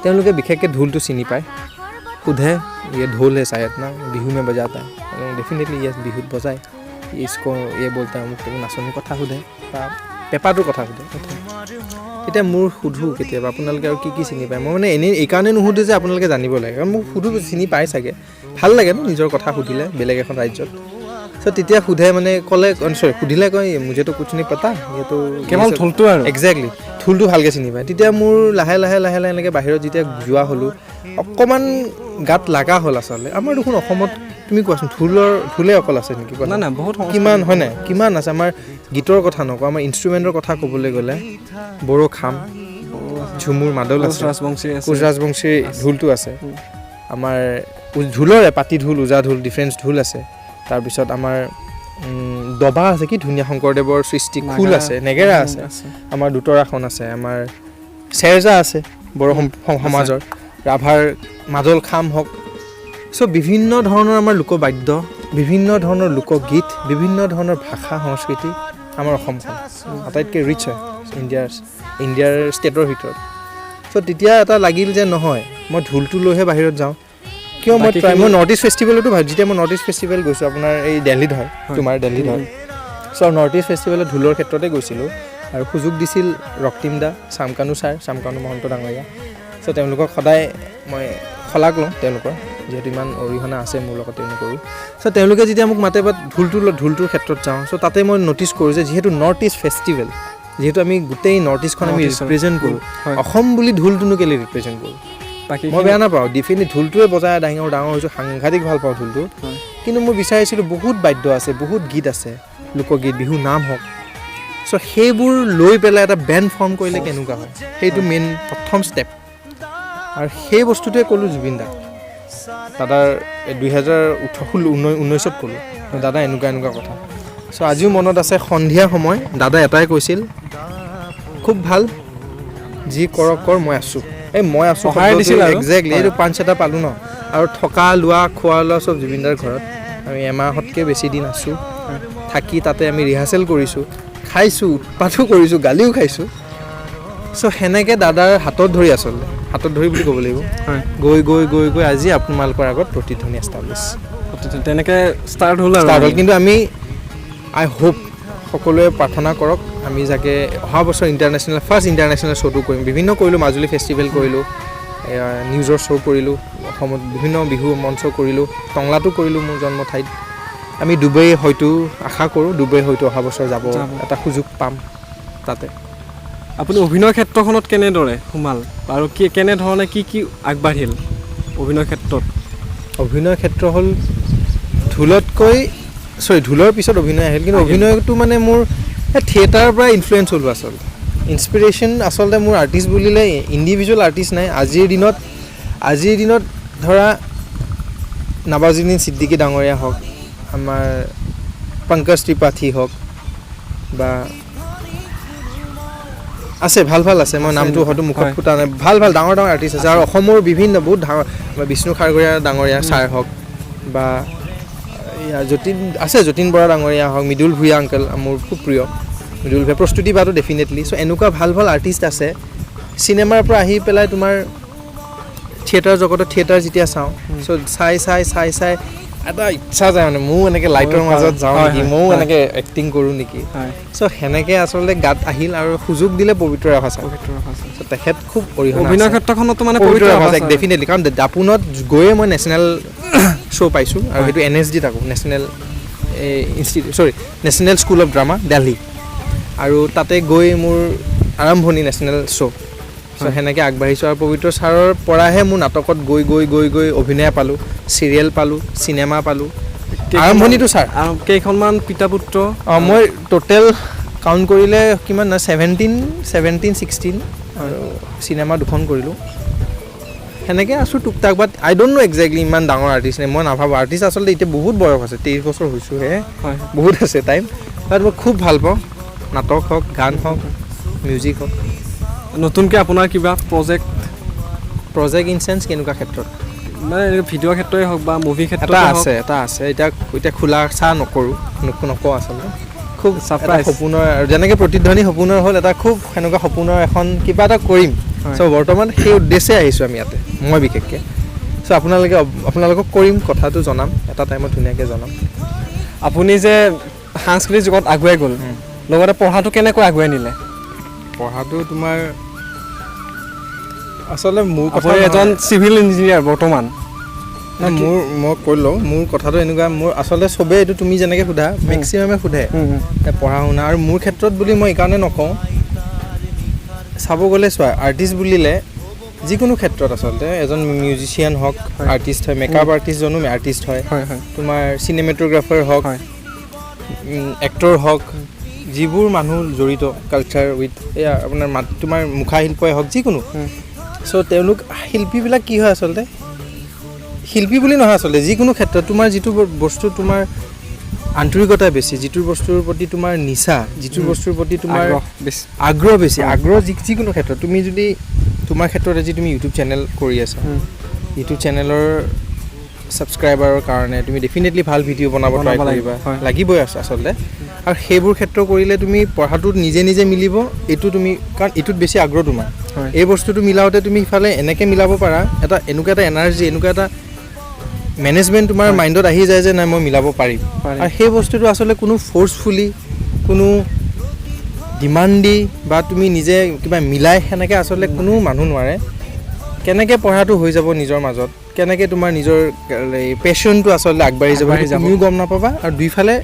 তেওঁলোকে বিশেষকৈ ঢোলটো চিনি পায়, সোধে ये ढोल है शायद ना, बिहू में बजाता है, डेफिनेटली ये बिहुत बजाয়, इसको ये बोलता है, মোক নাচনীৰ কথা সোধে বা পেপাটোৰ কথা সোধে। এতিয়া মোৰ সোধোঁ কেতিয়াবা আপোনালোকে আৰু কি চিনি পায়, মই মানে এনেই এইকাৰণে নুসুধোঁ যে আপোনালোকে জানিব লাগে, কাৰণ মোক সোধোঁ চিনি পায় চাগে, ভাল লাগে ন নিজৰ কথা সুধিলে বেলেগ এখন ৰাজ্যত। চ' তেতিয়া সোধে মানে ক'লে সুধিলে কয় মুঝেতো কুছ नहीं पता, এইটো কেৱল ঢোলটো আৰু একজেক্টলি ঢোলটো ভালকৈ চিনি পায়। তেতিয়া মোৰ লাহে লাহে এনেকৈ বাহিৰত যেতিয়া যোৱা হ'লোঁ, অকণমান গাত লগা হ'ল আচলতে আমাৰ দেখোন অসমত, তুমি কোৱাচোন ঢোলে অকল আছে নেকি? না বহুত কিমান হয় নাই, কিমান আছে আমাৰ গীতৰ কথা নকওঁ, আমাৰ ইনষ্ট্ৰুমেণ্টৰ কথা ক'বলৈ গ'লে বড়ো খাম, ঝুমুৰ মাদল আছে, কোচ ৰাজবংশীৰ ঢোলটো আছে, আমাৰ ঢোলৰে পাতি ঢোল, ওজা ঢোল, ডিফেন্স ঢোল আছে, তাৰপিছত আমাৰ দবা আছে, কি ধুনীয়া শংকৰদেৱৰ সৃষ্টি, খোল আছে, নেগেৰা আছে, আমাৰ দুতৰাখন আছে, আমাৰ চেৰজা আছে বড়ো সমাজৰ, ৰাভাৰ মাদল খাম হওক। চ' বিভিন্ন ধৰণৰ আমাৰ লোকবাদ্য, বিভিন্ন ধৰণৰ লোকগীত, বিভিন্ন ধৰণৰ ভাষা সংস্কৃতি আমাৰ অসমখন আটাইতকৈ ৰিচ হয় ইণ্ডিয়াৰ ষ্টেটৰ ভিতৰত। চ' তেতিয়া এটা লাগিল যে নহয়, মই ঢোলটো লৈহে বাহিৰত যাওঁ, কিয় মই নৰ্থ ইষ্ট ফেষ্টিভেলতো যেতিয়া মই নৰ্থ ইষ্ট ফেষ্টিভেল গৈছোঁ, আপোনাৰ এই দিল্লীত হয়, তোমাৰ দিল্লীত হয়। চ' নৰ্থ ইষ্ট ফেষ্টিভেলত ঢোলৰ ক্ষেত্ৰতে গৈছিলোঁ, আৰু সুযোগ দিছিল ৰক্তিম দা, চামকানু ছাৰ, চামকানু মহন্ত ডাঙৰীয়া। চ' তেওঁলোকক সদায় মই শলাগ লওঁ, তেওঁলোকৰ যিহেতু ইমান অৰিহণা আছে মোৰ লগত তেওঁলোকৰো। চ' তেওঁলোকে যেতিয়া মোক মাতে বা ঢোলটোৰ ক্ষেত্ৰত যাওঁ, চ' তাতে মই ন'টিচ কৰোঁ যে যিহেতু নৰ্থ ইষ্ট ফেষ্টিভেল, যিহেতু আমি গোটেই নৰ্থ ইষ্টখন আমি ৰিপ্ৰেজেণ্ট কৰোঁ, অসম বুলি ঢোলটোনো কেলৈ ৰিপ্ৰেজেণ্ট কৰোঁ? মই বেয়া নাপাওঁ, ডিফিনেটলি ঢোলটোৱে বজাই ডাঙৰ হৈছোঁ, সাংঘাতিক ভাল পাওঁ ঢোলটো, কিন্তু মই বিচাৰিছিলোঁ বহুত বাদ্য আছে, বহুত গীত আছে, লোকগীত, বিহু নাম হওক। চ' সেইবোৰ লৈ পেলাই এটা বেণ্ড ফৰ্ম কৰিলে কেনেকুৱা হয়, সেইটো মেইন প্ৰথম ষ্টেপ। আৰু সেই বস্তুটোৱে ক'লোঁ জুবিন দাক, দাদাৰ 2019 ক'লোঁ, দাদা এনেকুৱা কথা। চ' আজিও মনত আছে, সন্ধিয়া সময় দাদা এটাই কৈছিল, খুব ভাল, যি কৰ মই আছোঁ। মই আছোঁ একজেক্টলি, এইটো পাঞ্চ এটা পালোঁ ন। আৰু থকা লোৱা খোৱা লোৱা চব জুবিনদাৰ ঘৰত, আমি এমাহতকৈ বেছি দিন আছোঁ, থাকি তাতে আমি ৰিহাৰ্চেল কৰিছোঁ, খাইছোঁ, উৎপাতো কৰিছোঁ, গালিও খাইছোঁ। চ' সেনেকৈ দাদাৰ হাতত ধৰি বুলি ক'ব লাগিব, গৈ আজি আপোনালোকৰ আগত প্ৰতিধ্বনি এষ্টাব্লিছ, তেনেকৈ ষ্টাৰ্ট হ'ল। কিন্তু আমি আই হোপ সকলোৱে প্ৰাৰ্থনা কৰক, আমি যাতে অহা বছৰ ফাৰ্ষ্ট ইণ্টাৰনেশ্যনেল শ্ব'টো কৰিম। বিভিন্ন কৰিলোঁ, মাজুলী ফেষ্টিভেল কৰিলোঁ, নিউজৰ শ্ব' কৰিলোঁ, অসমত বিভিন্ন বিহু মঞ্চ কৰিলোঁ, টংলাটো কৰিলোঁ মোৰ জন্ম ঠাইত। আমি ডুবাই হয়তো আশা কৰোঁ, ডুবাই হয়তো অহা বছৰ যাব এটা সুযোগ পাম তাতে। আপুনি অভিনয় ক্ষেত্ৰখনত কেনেদৰে সোমাল আৰু কেনেধৰণে কি আগবাঢ়িল অভিনয় ক্ষেত্ৰত? অভিনয় ক্ষেত্ৰ হ'ল ঢোলৰ পিছত অভিনয় আহিল, কিন্তু অভিনয়টো মানে মোৰ থিয়েটাৰৰ পৰা ইনফ্লুৱেঞ্চ হ'লোঁ আচলতে। ইনস্পিৰেশ্যন আচলতে মোৰ আৰ্টিষ্ট বুলিলে ইণ্ডিভিজুৱেল আৰ্টিষ্ট নাই। আজিৰ দিনত ধৰা নৱাজুদ্দিন ছিদ্দিকী ডাঙৰীয়া হওক, আমাৰ পংকজ ত্ৰিপাঠী হওক, বা আছে ভাল আছে, মই নামটো হয়তো মুখত ফুটা নাই, ভাল ডাঙৰ আৰ্টিষ্ট আছে। আৰু অসমৰ বিভিন্ন বহুত ডাঙৰ, বিষ্ণু খাৰগৰীয়া ডাঙৰীয়া ছাৰ হওক, বা যতীন বৰা ডাঙৰীয়া হওক, মৃদুল ভূঞা আংকল মোৰ খুব প্ৰিয়, মৃদুল ভূঞা, প্ৰস্তুতি বাটো ডেফিনেটলি। চ' এনেকুৱা ভাল আৰ্টিষ্ট আছে। চিনেমাৰ পৰা আহি পেলাই তোমাৰ থিয়েটাৰ জগতত থিয়েটাৰ যেতিয়া চাওঁ, চ' চাই এটা ইচ্ছা যায় মানে ময়ো এনেকৈ লাইটৰ মাজত যাওঁ নেকি, ময়ো এনেকৈ এক্টিং কৰোঁ নেকি। চ' সেনেকৈ আচলতে গাত আহিল, আৰু সুযোগ দিলে পবিত্ৰ ৰাভা ছাৰ। চ' তেখেত খুব অভিনয় ক্ষেত্ৰখনতো মানে পবিত্ৰ ৰাভা ছাৰ ডেফিনেটলি, কাৰণ দাপোনত গৈয়ে মই নেশ্যনেল শ্ব' পাইছোঁ, আৰু সেইটো NSD থাকোঁ, national school of drama Delhi, আৰু তাতে গৈ মোৰ আৰম্ভণি নেশ্যনেল শ্ব'। চ' সেনেকৈ আগবাঢ়িছোঁ, আৰু পবিত্ৰ ছাৰৰ পৰাহে মোৰ নাটকত গৈ অভিনয় পালোঁ, চিৰিয়েল পালোঁ, চিনেমা পালোঁ, আৰম্ভণিটো ছাৰ। কেইখনমান পিতা পুত্ৰ? মই টোটেল কাউণ্ট কৰিলে কিমান 17-16, আৰু চিনেমা 2খন কৰিলোঁ। সেনেকৈ আছোঁ টুকটাক, বাট আই ডোণ্ট ন' একজেক্টলি ইমান ডাঙৰ আৰ্টিষ্ট নাই, মই নাভাবোঁ। আৰ্টিষ্ট আচলতে এতিয়া বহুত বয়স আছে, 23 বছৰ হৈছোঁহে, বহুত আছে টাইম। বাট মই খুব ভাল পাওঁ, নাটক হওক, গান হওক, মিউজিক হওক নতুনকৈ আপোনাৰ কিবা প্ৰজেক্ট ইন চেঞ্চ কেনেকুৱা ক্ষেত্ৰত মানে ভিডিঅ'ৰ ক্ষেত্ৰই হওক বা মুভি ক্ষেত্ৰত এটা আছে এতিয়া খোলা চাহ নকৰোঁ নকওঁ আচলতে খুব Surprise. সপোনৰ আৰু যেনেকৈ প্ৰতিধ্বনি সপোনৰ হ'ল এটা খুব সেনেকুৱা সপোনৰ এখন কিবা এটা কৰিম হয়। চ' বৰ্তমান সেই উদ্দেশ্যে আহিছোঁ আমি ইয়াতে মই বিশেষকৈ চ' আপোনালোকক কৰিম কথাটো জনাম এটা টাইমত ধুনীয়াকৈ জনাম আপুনি যে সাংস্কৃতিক যুগত আগুৱাই গ'ল লগতে পঢ়াটো কেনেকৈ আগুৱাই নিলে পঢ়াটো তোমাৰ আচলতে মোৰ কথা আপুনি এজন চিভিল ইঞ্জিনিয়াৰ বৰ্তমান মই কৈ লওঁ মোৰ কথাটো এনেকুৱা মোৰ আচলতে চবেই এইটো তুমি যেনেকৈ সোধা মেক্সিমামে সোধে পঢ়া শুনা আৰু মোৰ ক্ষেত্ৰত বুলি মই এইকাৰণে নকওঁ চাব গ'লে চোৱা আৰ্টিষ্ট বুলিলে যিকোনো ক্ষেত্ৰত আচলতে এজন মিউজিচিয়ান হওক আৰ্টিষ্ট হয় মেকআপ আৰ্টিষ্টজনো আৰ্টিষ্ট হয় তোমাৰ চিনেমেটোগ্ৰাফাৰ হওক এক্টৰ হওক যিবোৰ মানুহ জড়িত কালচাৰ উইথ এয়া আপোনাৰ তোমাৰ মুখা শিল্পই হওক যিকোনো চ' তেওঁলোক শিল্পীবিলাক কি হয় আচলতে শিল্পী বুলি নহয় আচলতে যিকোনো ক্ষেত্ৰত তোমাৰ যিটো বস্তু তোমাৰ আন্তৰিকতা বেছি যিটো বস্তুৰ প্ৰতি তোমাৰ নিচা যিটো বস্তুৰ প্ৰতি তোমাৰ আগ্ৰহ বেছি আগ্ৰহ যিকোনো ক্ষেত্ৰত তুমি যদি তোমাৰ ক্ষেত্ৰত আজি তুমি ইউটিউব চেনেল কৰি আছা ইউটিউব চেনেলৰ ছাবস্ক্ৰাইবাৰৰ কাৰণে তুমি ডেফিনেটলি ভাল ভিডিঅ' বনাব ট্ৰাই কৰিবা লাগিবই আছে আচলতে আৰু সেইবোৰ ক্ষেত্ৰ কৰিলে তুমি পঢ়াটোত নিজে মিলিব এইটো তুমি কাৰণ এইটোত বেছি আগ্ৰহ তোমাৰ এই বস্তুটো মিলাওঁতে তুমি ইফালে এনেকৈ মিলাব পাৰা এনেকুৱা এটা এনাৰ্জি এনেকুৱা এটা মেনেজমেণ্ট তোমাৰ মাইণ্ডত আহি যায় যে নাই মই মিলাব পাৰিম আৰু সেই বস্তুটো আচলতে কোনো ফ'ৰ্চফুলি কোনো ডিমাণ্ড দি বা তুমি নিজে কিবা মিলাই সেনেকৈ আচলতে কোনো মানুহ নোৱাৰে কেনেকৈ পঢ়াটো হৈ যাব নিজৰ মাজত কেনেকৈ তোমাৰ নিজৰ পেশ্যনটো আচলতে আগবাঢ়ি যাব তুমিও গম নাপাবা আৰু দুইফালে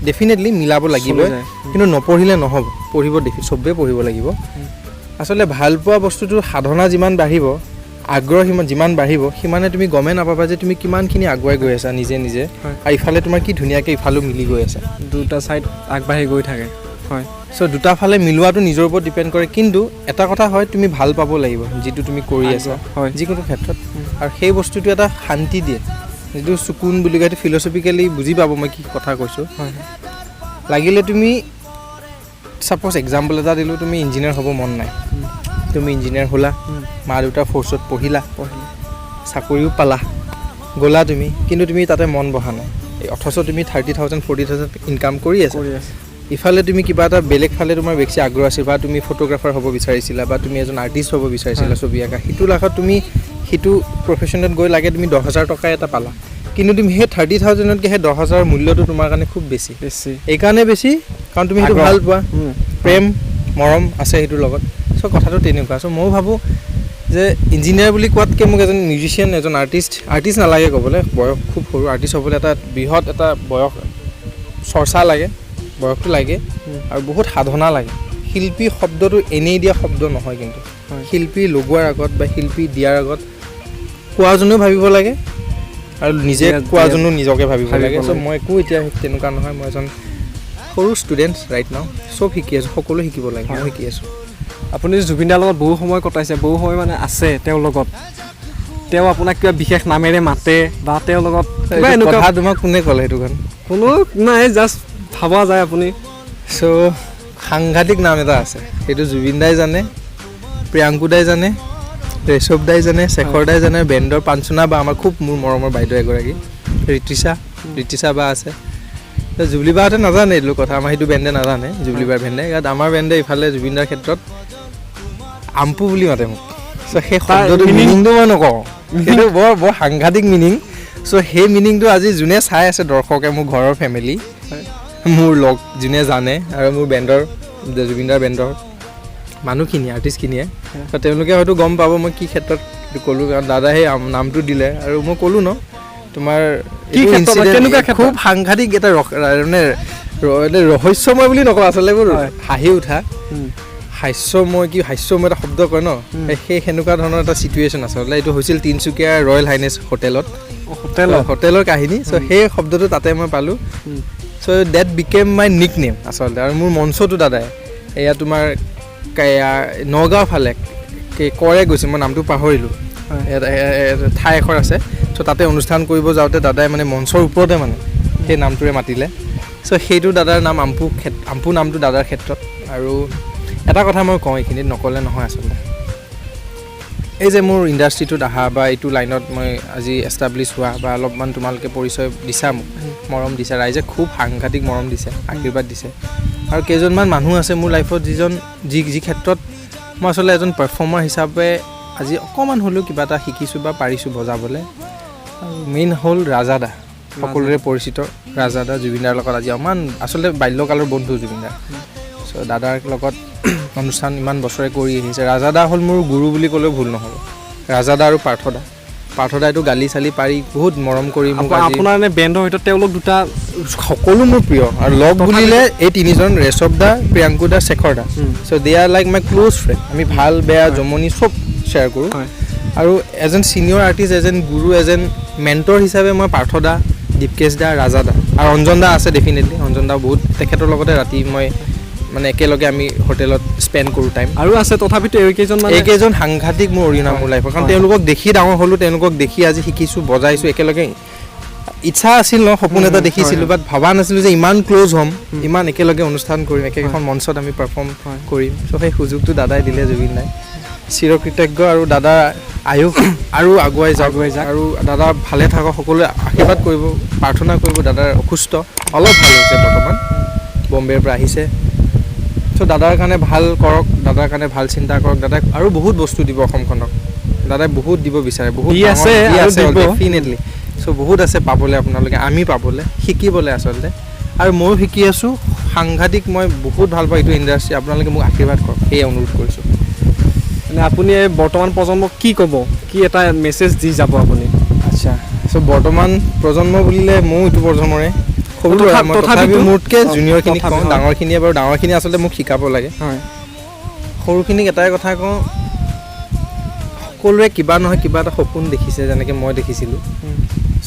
ডেফিনেটলি মিলাব লাগিবই কিন্তু নপঢ়িলে নহ'ব পঢ়িব চবেই পঢ়িব লাগিব আচলতে ভাল পোৱা বস্তুটো সাধনা যিমান বাঢ়িব আগ্ৰহ যিমান বাঢ়িব সিমানে তুমি গমেই নাপাবা যে তুমি কিমানখিনি আগুৱাই গৈ আছা নিজে আৰু ইফালে তোমাৰ কি ধুনীয়াকৈ ইফালেও মিলি গৈ আছে দুটা ছাইড আগবাঢ়ি গৈ থাকে হয় চ' দুটা ফালে মিলোৱাটো নিজৰ ওপৰত ডিপেণ্ড কৰে কিন্তু এটা কথা হয় তুমি ভাল পাব লাগিব যিটো তুমি কৰি আছা যিকোনো ক্ষেত্ৰত আৰু সেই বস্তুটো এটা শান্তি দিয়ে যিটো চকুন বুলি কয় সেইটো ফিলচফিকেলি বুজি পাব মই কি কথা কৈছোঁ লাগিলে তুমি ছাপ'জ এক্সাম্পল এটা দিলোঁ তুমি ইঞ্জিনিয়াৰ হ'ব মন নাই তুমি ইঞ্জিনিয়াৰ হ'লা মা দেউতাৰ ফ'ৰ্চত পঢ়িলা চাকৰিও পালা গ'লা তুমি কিন্তু তুমি তাতে মন বহা নাই অথচ তুমি 30,000 40,000 ইনকাম কৰি আছা ইফালে তুমি কিবা এটা বেলেগ ফালে তোমাৰ বেছি আগ্ৰহ আছিল বা তুমি ফটোগ্ৰাফাৰ হ'ব বিচাৰিছিলা বা তুমি এজন আৰ্টিষ্ট হ'ব বিচাৰিছিলা ছবি আঁকা সেইটো লাখত তুমি সেইটো প্ৰফেশ্যনত গৈ লাগে তুমি 10,000 টকা এটা পালা কিন্তু তুমি সেই 30,000তকৈ সেই 10,000 মূল্যটো তোমাৰ কাৰণে খুব বেছি এইকাৰণে বেছি কাৰণ তুমি সেইটো ভাল পোৱা প্ৰেম মৰম আছে সেইটোৰ লগত চ' কথাটো তেনেকুৱা চ' ময়ো ভাবোঁ যে ইঞ্জিনিয়াৰ বুলি কোৱাতকৈ মোক এজন মিউজিচিয়ান এজন আৰ্টিষ্ট নালাগে ক'বলৈ বয়স খুব সৰু আৰ্টিষ্ট হ'বলৈ এটা বৃহৎ এটা বয়স চৰ্চা লাগে বয়সটো লাগে আৰু বহুত সাধনা লাগে শিল্পী শব্দটো এনেই দিয়া শব্দ নহয় কিন্তু শিল্পী লগোৱাৰ আগত বা শিল্পী দিয়াৰ আগত কোৱাজনেও ভাবিব লাগে আৰু নিজে কোৱাজনো নিজকে ভাবিব লাগে চ' মই একো এতিয়া তেনেকুৱা নহয় মই এজন সৰু ষ্টুডেণ্ট ৰাইট নাও চব শিকি আছোঁ সকলো শিকিব লাগে মই শিকি আছোঁ আপুনি জুবিন দাৰ লগত বহু সময় কটাইছে বহু সময় মানে আছে তেওঁৰ লগত তেওঁ আপোনাক কিবা বিশেষ নামেৰে মাতে বা তেওঁৰ লগত কিবা এনেকুৱা কথা তোমাক কোনে ক'লে সেইটো কাৰণে কোনো নাই জাষ্ট ভাবা যায় আপুনি চ' সাংঘাতিক নাম এটা আছে সেইটো জুবিন দাই জানে প্ৰিয়াংকু দাই জানে ৰেশৱ দাই জানে শেখৰ দাই জানে বেণ্ডৰ পাঞ্চনা বা আমাৰ খুব মোৰ মৰমৰ বাইদেউ এগৰাকী ঋতিশা বা আছে জুবলি বাহঁতে নাজানে এইটো কথা আমাৰ সেইটো বেণ্ডে নাজানে জুবলি বাৰ বেণ্ডে ইয়াত আমাৰ বেণ্ডে ইফালে জুবিন দাৰ ক্ষেত্ৰত আম্পু বুলি মাতে মোক চ' সেই শব্দটো মিনিংটো মই নকওঁ সেইটো বৰ সাংঘাতিক মিনিং চ' সেই মিনিংটো আজি যোনে চাই আছে দৰ্শকে মোৰ ঘৰৰ ফেমিলি মোৰ লগ যোনে জানে আৰু মোৰ বেণ্ডৰ জুবিন দাৰ বেণ্ডৰ মানুহখিনিয়ে আৰ্টিষ্টখিনিয়ে তেওঁলোকে হয়তো গম পাব মই কি ক্ষেত্ৰত ক'লোঁ কাৰণ দাদাই সেই নামটো দিলে আৰু মই ক'লোঁ ন তোমাৰ খুব সাংঘাতিক এটা মানে ৰহস্যময় বুলি নকওঁ আচলতে এইবোৰ হাঁহি উঠা হাস্যময় এটা শব্দ কয় ন সেই সেনেকুৱা ধৰণৰ এটা চিটুৱেশ্যন আচলতে এইটো হৈছিল তিনিচুকীয়া ৰয়েল হাইনেছ হোটেলৰ কাহিনী চ' সেই শব্দটো তাতে মই পালোঁ চ' ডেট বিকেম মাই নিক নেম আচলতে আৰু মোৰ মঞ্চটো দাদাই এয়া তোমাৰ নগাঁও ফালে কৰে গৈছে মই নামটো পাহৰিলোঁ ঠাই এখৰ আছে চ' তাতে অনুষ্ঠান কৰিব যাওঁতে দাদাই মানে মঞ্চৰ ওপৰতে মানে সেই নামটোৰে মাতিলে চ' সেইটো দাদাৰ নাম আম্পু নামটো দাদাৰ ক্ষেত্ৰত আৰু এটা কথা মই কওঁ এইখিনিত নক'লে নহয় আচলতে এই যে মোৰ ইণ্ডাষ্ট্ৰিটোত অহা বা এইটো লাইনত মই আজি এষ্টাব্লিছ হোৱা বা অলপমান তোমালোকে পৰিচয় দিছা মোক মৰম দিছা ৰাইজে খুব সাংঘাতিক মৰম দিছে আশীৰ্বাদ দিছে আৰু কেইজনমান মানুহ আছে মোৰ লাইফত যি ক্ষেত্ৰত মই আচলতে এজন পাৰফৰ্মাৰ হিচাপে আজি অকণমান হ'লেও কিবা এটা শিকিছোঁ বা পাৰিছোঁ বজাবলৈ আৰু মেইন হ'ল ৰাজাদা সকলোৰে পৰিচিত ৰাজাদা জুবিনদাৰ লগত আজি অকণমান আচলতে বাল্যকালৰ বন্ধু জুবিনদাৰ চ' দাদাৰ লগত অনুষ্ঠান ইমান বছৰে কৰি আহিছে ৰাজাদা হ'ল মোৰ গুৰু বুলি ক'লেও ভুল নহ'ব ৰাজাদা আৰু পাৰ্থদাইটো গালি চালি পাৰি বহুত মৰম কৰি মোক আপোনাৰ এনে বেণ্ডৰ ভিতৰত তেওঁলোক দুটা সকলো মোৰ প্ৰিয় আৰু লগ বুলিলে এই তিনিজন Reshav da Priyanku da Shekhar da so' they are like my close friend আমি ভাল বেয়া জমনি চব শ্বেয়াৰ কৰোঁ আৰু এজন ছিনিয়ৰ আৰ্টিষ্ট এজন গুৰু এজন মেণ্টৰ হিচাপে মই পাৰ্থদা দীপকেশ দা ৰাজাদা আৰু অঞ্জন দা আছে ডেফিনেটলি অঞ্জন দা বহুত তেখেতৰ লগতে ৰাতি মই মানে একেলগে আমি হোটেলত স্পেণ্ড কৰোঁ টাইম আৰু আছে তথাপিতো এইকেইজন সাংঘাতিক মোৰ অৰিহণা মোৰ লাইফৰ কাৰণ তেওঁলোকক দেখি ডাঙৰ হ'লোঁ তেওঁলোকক দেখি আজি শিকিছোঁ বজাইছোঁ একেলগে ইচ্ছা আছিল ন সপোন এটা দেখিছিলোঁ বাট ভবা নাছিলোঁ যে ইমান ক্ল'জ হ'ম ইমান একেলগে অনুষ্ঠান কৰিম একেখন মঞ্চত আমি পাৰফৰ্ম কৰিম চ' সেই সুযোগটো দাদাই দিলে জুবিন দাই চিৰকৃতজ্ঞ আৰু দাদা আয়ুস আৰু আগুৱাই যাওক আৰু দাদা ভালে থাকক সকলোৱে আশীৰ্বাদ কৰিব প্ৰাৰ্থনা কৰিব দাদাৰ অসুস্থ অলপ ভাল হৈছে বৰ্তমান বম্বেৰ পৰা আহিছে চ' দাদাৰ কাৰণে ভাল কৰক দাদাৰ কাৰণে ভাল চিন্তা কৰক দাদাক আৰু বহুত বস্তু দিব অসমখনক দাদাই বহুত দিব বিচাৰে বহুত আছে ডেফিনেটলি চ' বহুত আছে পাবলৈ আপোনালোকে আমি পাবলৈ শিকিবলৈ আচলতে আৰু ময়ো শিকি আছোঁ সাংঘাতিক মই বহুত ভাল পাওঁ এইটো ইণ্ডাষ্ট্ৰি আপোনালোকে মোক আশীৰ্বাদ কৰক সেয়ে অনুৰোধ কৰিছোঁ মানে আপুনি এই বৰ্তমান প্ৰজন্মক কি ক'ব কি এটা মেছেজ দি যাব আপুনি আচ্ছা চ' বৰ্তমান প্ৰজন্ম বুলিলে ময়ো এইটো প্ৰজন্মৰে সৰু ল'ৰা মই তথাপিও মোতকৈ জুনিয়ৰখিনিক কওঁ ডাঙৰখিনিয়ে বাৰু ডাঙৰখিনিয়ে আচলতে মোক শিকাব লাগে সৰুখিনিক এটাই কথা কওঁ সকলোৱে কিবা নহয় কিবা এটা সপোন দেখিছে যেনেকৈ মই দেখিছিলোঁ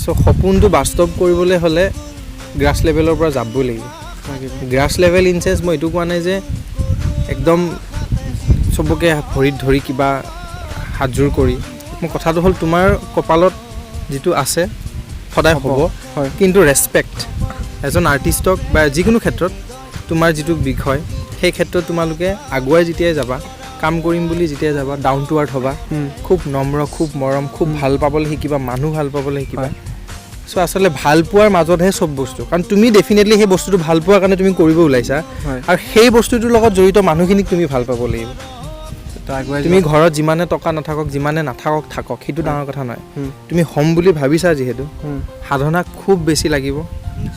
চ' সপোনটো বাস্তৱ কৰিবলৈ হ'লে গ্ৰাছ লেভেলৰ পৰা যাবই লাগিব গ্ৰাছ লেভেল ইন চেঞ্চ মই এইটো কোৱা নাই যে একদম চবকে ভৰিত ধৰি কিবা হাতযোৰ কৰি মোৰ কথাটো হ'ল তোমাৰ কপালত যিটো আছে সদায় হ'ব কিন্তু ৰেচপেক্ট এজন আৰ্টিষ্টক বা যিকোনো ক্ষেত্ৰত তোমাৰ যিটো বিষয় সেই ক্ষেত্ৰত তোমালোকে আগুৱাই যেতিয়াই যাবা কাম কৰিম বুলি যেতিয়া যাবা ডাউন টু আৰ্থ হ'বা খুব নম্ৰ খুব মৰম খুব ভাল পাবলৈ শিকিবা মানুহ ভাল পাবলৈ শিকিবা চ' আচলতে ভাল পোৱাৰ মাজতহে চব বস্তু কাৰণ তুমি ডেফিনেটলি সেই বস্তুটো ভাল পোৱাৰ কাৰণে তুমি কৰিব ওলাইছা আৰু সেই বস্তুটোৰ লগত জড়িত মানুহখিনিক তুমি ভাল পাব লাগিব তুমি ঘৰত যিমানে টকা নাথাকক যিমানে নাথাকক থাকক সেইটো ডাঙৰ কথা নহয় তুমি হ'ম বুলি ভাবিছা যিহেতু সাধনা খুব বেছি লাগিব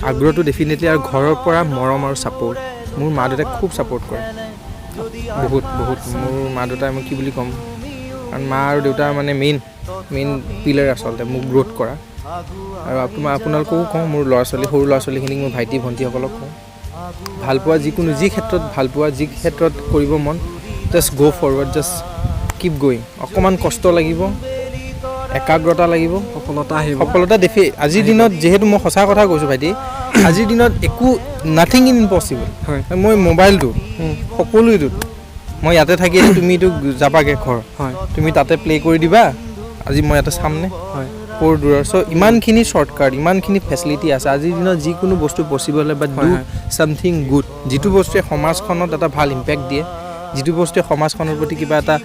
আগ্ৰহটো ডেফিনেটলি আৰু ঘৰৰ পৰা মৰম আৰু ছাপোৰ্ট মোৰ মা দেউতাই খুব ছাপোৰ্ট কৰে বহুত বহুত মোৰ মা দেউতাই মই কি বুলি ক'ম কাৰণ মা আৰু দেউতাৰ মানে মেইন পিলাৰ আচলতে মোক গ্ৰ'থ কৰা আৰু আপোনালোককো কওঁ মোৰ ল'ৰা ছোৱালী সৰু ল'ৰা ছোৱালীখিনিক মোৰ ভাইটি ভণ্টিসকলক কওঁ ভালপোৱা যিকোনো যি ক্ষেত্ৰত ভালপোৱা যি ক্ষেত্ৰত কৰিব মন জাষ্ট গ' ফৰৱাৰ্ড জাষ্ট কিপ গ'য়িং অকণমান কষ্ট লাগিব একাগ্ৰতা লাগিব সফলতা দেখি আজিৰ দিনত যিহেতু মই সঁচা কথা কৈছোঁ ভাইটি আজিৰ দিনত একো নাথিং ইন ইম্পচিবল মই মোবাইলটো সকলোটোত মই ইয়াতে থাকি তুমিতো যাবাগৈ ঘৰ তুমি তাতে প্লে' কৰি দিবা আজি মই ইয়াতে চামনে ক'ৰ দূৰৰ চ' ইমানখিনি শ্বৰ্টকাট ইমানখিনি ফেচিলিটি আছে আজিৰ দিনত যিকোনো বস্তু পচিবল হয় বাট ডু ছামথিং গুড যিটো বস্তুৱে সমাজখনত এটা ভাল ইম্পেক্ট দিয়ে যিটো বস্তুৱে সমাজখনৰ প্ৰতি কিবা এটা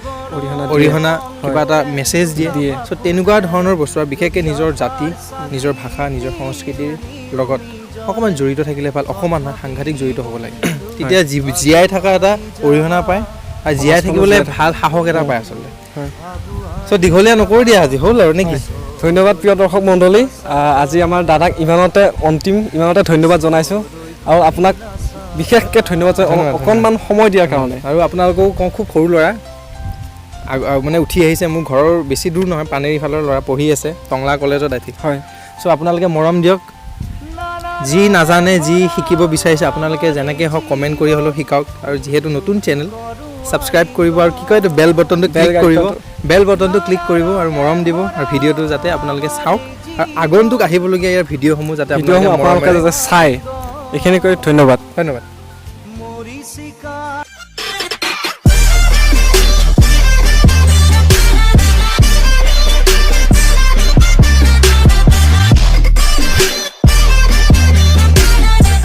অৰিহণা কিবা এটা মেছেজ দিয়ে চ' তেনেকুৱা ধৰণৰ বস্তু আৰু বিশেষকৈ নিজৰ জাতি নিজৰ ভাষা নিজৰ সংস্কৃতিৰ লগত অকণমান জড়িত থাকিলে ভাল অকণমান সাংঘাতিক জড়িত হ'ব লাগে তেতিয়া জীয়াই থকা এটা অৰিহণা পায় আৰু জীয়াই থাকিবলৈ ভাল সাহস এটা পায় আচলতে চ' দীঘলীয়া নকৰি দিয়া আজি হ'ল আৰু নেকি ধন্যবাদ প্ৰিয় দৰ্শক মণ্ডলী আজি আমাৰ দাদাক ইমানতে ধন্যবাদ জনাইছোঁ আৰু আপোনাক বিশেষকৈ ধন্যবাদ অকণমান সময় দিয়াৰ কাৰণে আৰু আপোনালোকেও কওঁ খুব সৰু ল'ৰা মানে উঠি আহিছে মোৰ ঘৰৰ বেছি দূৰ নহয় পানেৰী ফালৰ ল'ৰা পঢ়ি আছে টংলা কলেজত আহি হয় চ' আপোনালোকে মৰম দিয়ক যি নাজানে যি শিকিব বিচাৰিছে আপোনালোকে যেনেকৈ হওক কমেণ্ট কৰি হ'লেও শিকাওক আৰু যিহেতু নতুন চেনেল ছাবস্ক্ৰাইব কৰিব আৰু কি কয় এইটো বেল বটনটো ক্লিক কৰিব আৰু মৰম দিব আৰু ভিডিঅ'টো যাতে আপোনালোকে চাওক আৰু আগন্তুক আহিবলগীয়া ইয়াৰ ভিডিঅ'সমূহ যাতে আপোনালোকে চাই এইখিনি কৰি ধন্যবাদ